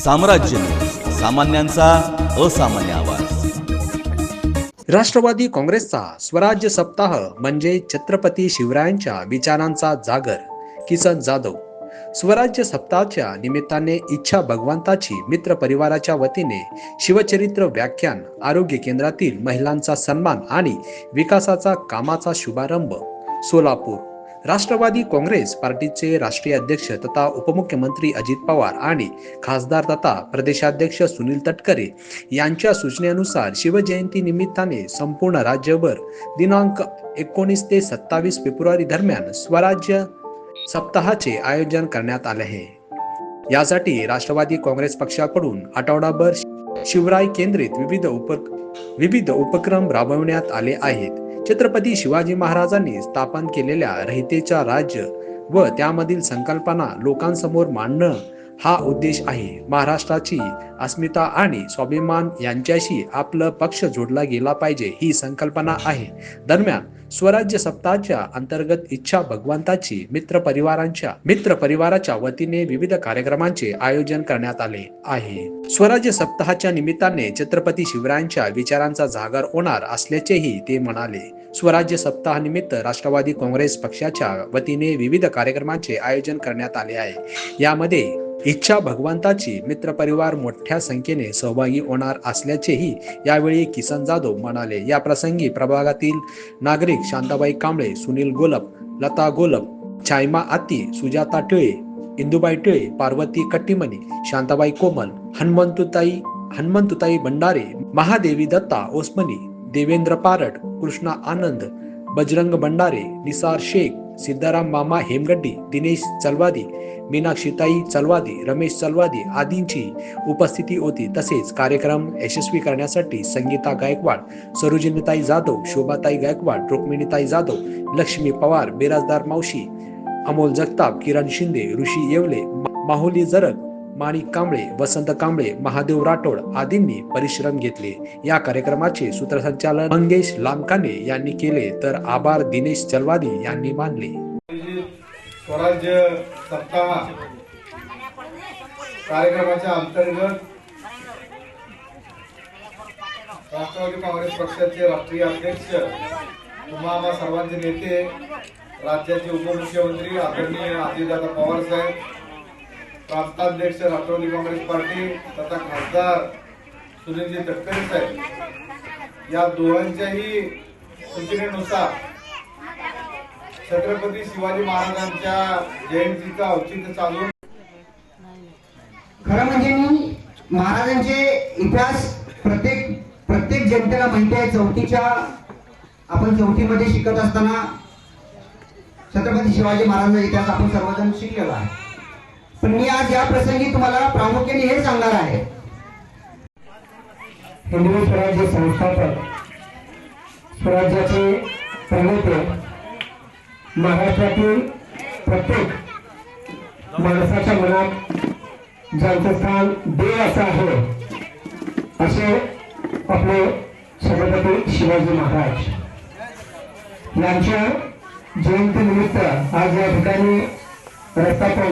साम्राज्य न्यूज, सामान्यांचा असामान्य आवाज। राष्ट्रवादी काँग्रेसचा स्वराज्य सप्ताह म्हणजे छत्रपती शिवरायांच्या विचारांचा जागर। किसन जाधव। स्वराज्य सप्ताहाच्या निमित्ताने इच्छा भगवंताची मित्र परिवाराच्या वतीने शिवचरित्र व्याख्यान, आरोग्य केंद्रातील महिलांचा सन्मान आणि विकासाचा कामाचा शुभारंभ। सोलापूर। राष्ट्रवादी काँग्रेस पार्टीचे राष्ट्रीय अध्यक्ष तथा उपमुख्यमंत्री अजित पवार आणि खासदार तथा प्रदेशाध्यक्ष सुनील तटकरे यांच्या सूचनेनुसार शिवजयंती निमित्ताने संपूर्ण राज्यभर दिनांक 19 ते 27 फेब्रुवारी दरम्यान स्वराज्य सप्ताहाचे आयोजन करण्यात आले आहे। यासाठी राष्ट्रवादी काँग्रेस पक्षाकडून आठवडाभर शिवराय केंद्रित विविध उपक्रम राबवण्यात आले आहेत। छत्रपती शिवाजी महाराजांनी स्थापन केलेल्या रयतेच्या राज्य व त्यामधील संकल्पना लोकांसमोर मांडणं हा उद्देश आहे। महाराष्ट्राची अस्मिता आणि स्वाभिमान यांच्याशी आपला पक्ष जोडला गेला पाहिजे ही संकल्पना आहे। दरम्यान स्वराज्य सप्ताहाच्या अंतर्गत इच्छा भगवंताची मित्र परिवाराच्या वतीने विविध कार्यक्रमांचे आयोजन करण्यात आले आहे। स्वराज्य सप्ताहाच्या निमित्ताने छत्रपती शिवरायांच्या विचारांचा जागर होणार असल्याचेही ते म्हणाले। स्वराज्य सप्ताहानिमित्त राष्ट्रवादी काँग्रेस पक्षाच्या वतीने विविध कार्यक्रमांचे आयोजन करण्यात आले आहे। यामध्ये इच्छा भगवंताची मित्र परिवार मोठ्या संख्येने सहभागी होणार असल्याचेही यावेळी किसन जाधव म्हणाले। या प्रसंगी प्रभागातील नागरिक शांताबाई कांबळे, सुनील गोलप, लता गोलप, छायमा आत्ती, सुजाता टिळे, इंदुबाई टिळे, पार्वती कट्टीमणी, शांताबाई कोमल, हनुमंतुताई भंडारे, महादेवी दत्ता ओसमनी, देवेंद्र पारट, कृष्णा आनंद, बजरंग भंडारे, निसार शेख, सिद्धाराम मामा हेमगड्डी, दिनेश चलवादी, मीनाक्षीताई चलवादी, रमेश चलवादी आदींची उपस्थिती होती। तसेच कार्यक्रम यशस्वी करण्यासाठी संगीता गायकवाड, सरोजिनीताई जाधव, शोभाताई गायकवाड, रुक्मिणीताई जाधव, लक्ष्मी पवार, बिराजदार मावशी, अमोल जगताप, किरण शिंदे, ऋषी येवले, माहुली जरग, माणिक कांबळे, वसंत कांबळे, महादेव राठोड आदींनी परिश्रम घेतले। या कार्यक्रमाचे सूत्रसंचालन मंगेश लामकाने यांनी केले तर आभार दिनेश चलवादी यांनी मानले। स्वराज्य सप्ताह कार्यक्रमाच्या अंतर्गत राष्ट्रवादी काँग्रेस पक्षाचे राष्ट्रीय अध्यक्ष तुम्हा सर्वांचे नेते, राज्याचे उपमुख्यमंत्री आदरणीय अजितदादा पवार साहेब, प्रांताध्यक्ष राष्ट्रवादी काँग्रेस पार्टी तथा खासदार सुनीलजी तटकरे साहेब या दोघांच्याही सूचनेनुसार छत्रपती शिवाजी महाराजांच्या जयंतीचा औचित्य साधून खरं म्हणजे महाराजांचे इतिहास प्रत्येक जनतेला माहिती आहे। आपण चौथीमध्ये शिकत असताना छत्रपती शिवाजी महाराजांचा इतिहास आपण सर्वजण शिकलेला आहे। पण मी आज या प्रसंगी तुम्हाला प्रामुख्याने हे सांगणार आहे, हिंदवी स्वराज्य संस्थापक, स्वराज्याचे प्रणेते, महाराष्ट्रातील प्रत्येक माणसाच्या मनात ज्यांचं स्थान देव असं आहे असे आपले छत्रपती शिवाजी महाराज यांच्या जयंती निमित्त आज या ठिकाणी रस्ता